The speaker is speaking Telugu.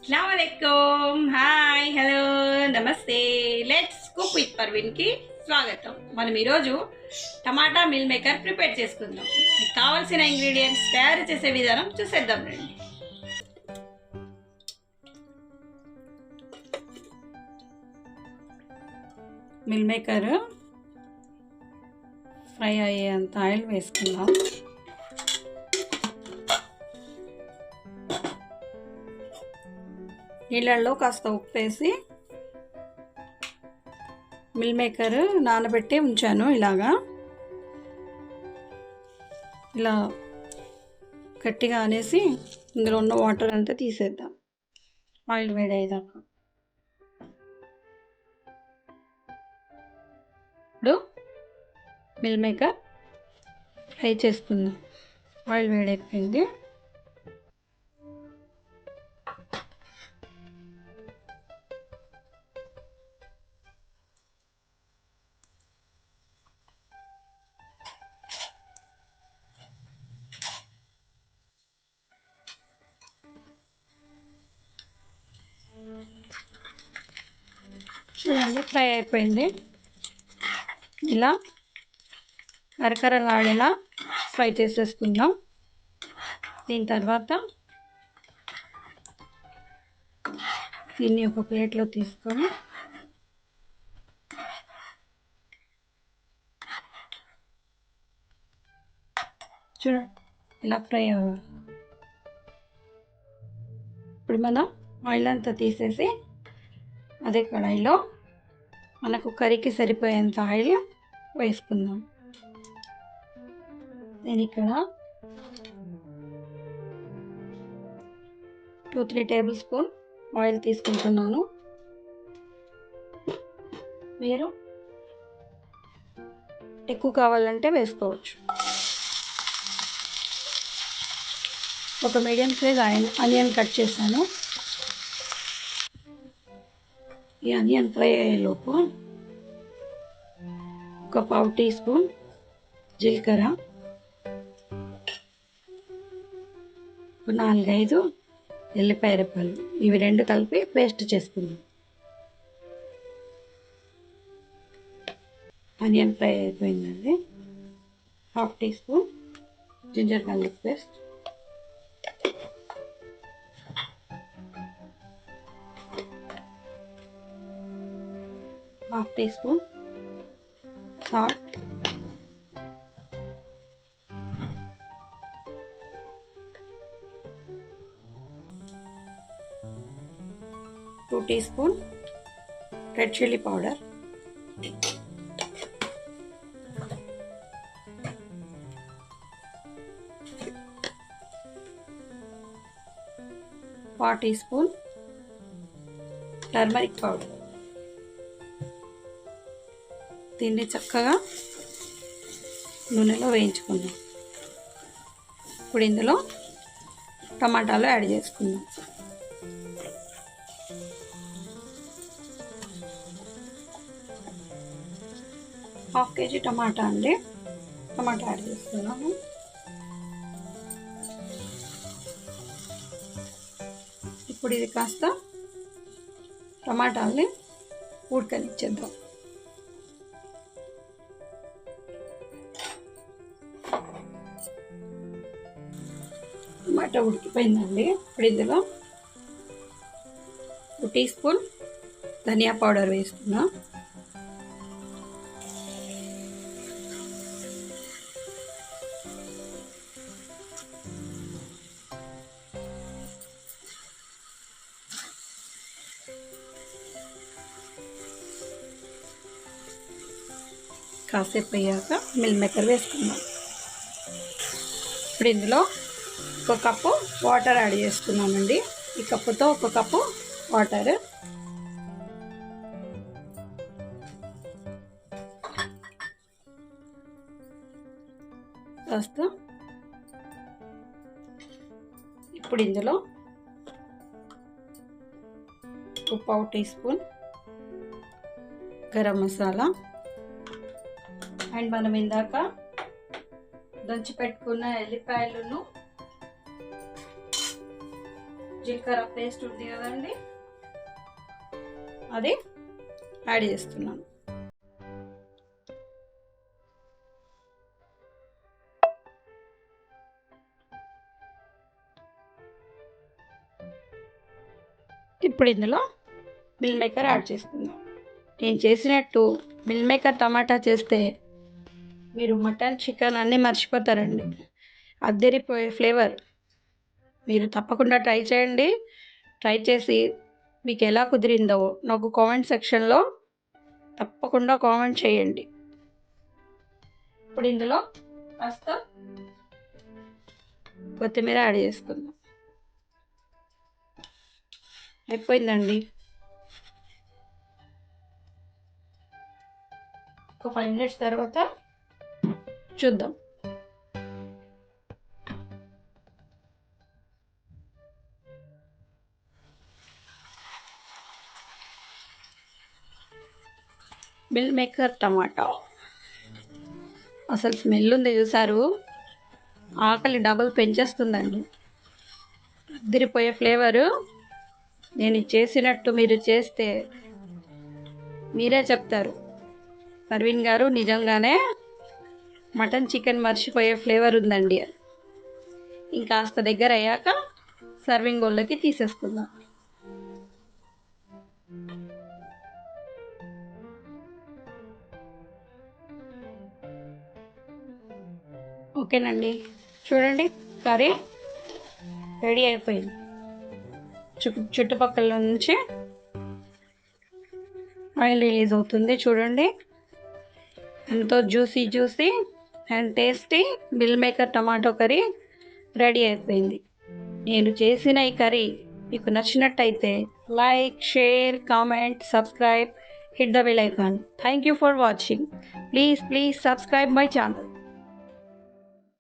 అస్సలాముఅలైకుం హాయ్ హలో నమస్తే లెట్స్ కుక్ విత్ పర్వీన్కి స్వాగతం. మనం ఈరోజు టమాటా మిల్ మేకర్ ప్రిపేర్ చేసుకుందాం. మీకు కావాల్సిన ఇంగ్రీడియంట్స్ తయారు చేసే విధానం చూసేద్దాం రండి. మిల్ మేకర్ ఫ్రై అయ్యేంత ఆయిల్ వేసుకుందాం. నీళ్ళల్లో కాస్త ఉప్పు వేసి మిల్ మేకర్ నానబెట్టి ఉంచాను. ఇలా గట్టిగా అనేసి ఇందులో ఉన్న వాటర్ అంతా తీసేద్దాం. ఆయిల్ వేడయ్యేదాకా. ఇప్పుడు మిల్ మేకర్ ఫ్రై చేసుకుందాం. ఆయిల్ వేడైపోయింది. చూడండి, ఫ్రై అయిపోయింది. ఇలా కరకరలాడేలా ఫ్రై చేసేసుకుందాం. దీని తర్వాత దీన్ని ఒక ప్లేట్లో తీసుకొని చూడండి ఇలా ఫ్రై అవ్వాలి. ఇప్పుడు మనం ఆయిల్ అంతా తీసేసి అదే కడాయిలో మనకు కర్రీకి సరిపోయేంత ఆయిల్ వేసుకుందాం. నేను ఇక్కడ 2-3 టేబుల్ స్పూన్ ఆయిల్ తీసుకుంటున్నాను. మీరు ఎక్కువ కావాలంటే వేసుకోవచ్చు. ఒక మీడియం సైజ్ ఆనియన్ కట్ చేశాను. ఈ ఆనియన్ ఫ్రై అయ్యేలోపు ఒక 1/2 టీ స్పూన్ జీలకర్ర, 4-5 ఎల్లిపాయ రెబ్బలు, ఇవి రెండు కలిపి పేస్ట్ చేసుకుందాం. ఆనియన్ ఫ్రై అయిపోయిందండి. 1/2 teaspoon ginger garlic paste, 1/2 teaspoon salt, 2 teaspoon red chilli powder, 1/4 teaspoon turmeric powder. దీన్ని చక్కగా నూనెలో వేయించుకుందాం. ఇప్పుడు ఇందులో టమాటాలు యాడ్ చేసుకుందాం. హాఫ్ కేజీ టమాటా అండి. టమాటా యాడ్ చేస్తున్నాము. ఇప్పుడు ఇది కాస్త టమాటాలని ఉడకనిచ్చేద్దాం. టమాటా ఉడికిపోయిందండి. ఇప్పుడు ఇందులో 1 టీ స్పూన్ ధనియా పౌడర్ వేసుకున్నాం. కాసేపు అయ్యాక మిల్ మేకర్ వేసుకుందాం. ఇప్పుడు ఇందులో 1 కప్పు వాటర్ యాడ్ చేసుకున్నామండి. ఈ కప్పుతో 1 కప్పు వాటర్. కాస్త ఇప్పుడు ఇందులో 1/4 teaspoon garam masala and మనం ఇందాక దంచి పెట్టుకున్న ఎల్లిపాయలను జీలకర్ర పేస్ట్ ఉంది కదండి, అది యాడ్ చేస్తున్నాను. ఇప్పుడు ఇందులో మిల్ మేకర్ యాడ్ చేస్తున్నాం. నేను చేసినట్టు మిల్ మేకర్ టమాటా చేస్తే మీరు మటన్ చికెన్ అన్నీ మర్చిపోతారండి. అద్దరిపోయే ఫ్లేవర్. మీరు తప్పకుండా ట్రై చేయండి. ట్రై చేసి మీకు ఎలా కుదిరిందో నాకు కామెంట్ సెక్షన్లో తప్పకుండా కామెంట్ చేయండి. ఇప్పుడు ఇందులో కాస్త కొత్తిమీర యాడ్ చేసుకుందాం. అయిపోయిందండి. ఒక 5 minutes తర్వాత చూద్దాం. మిల్ మేకర్ టమాటా అసలు స్మెల్ ఉంది చూసారు, ఆకలి డబుల్ పెంచేస్తుందండి. అదిరిపోయే ఫ్లేవరు. నేను చేసినట్టు మీరు చేస్తే మీరే చెప్తారు, పర్వీన్ గారు నిజంగానే మటన్ చికెన్ మర్చిపోయే ఫ్లేవర్ ఉందండి. ఇంకాస్త దగ్గర అయ్యాక సర్వింగ్ బౌల్లోకి తీసేసుకుందాం. ఓకేనండి, చూడండి కర్రీ రెడీ అయిపోయింది. చుట్టుపక్కల నుంచి ఆయిల్ రిలీజ్ అవుతుంది చూడండి. ఎంతో juicy and tasty meal maker tomato curry ready అయిపోయింది. నేను చేసిన ఈ కర్రీ మీకు నచ్చినట్టయితే like, share, comment, subscribe, hit the bell icon. Thank you for watching. Please subscribe my channel.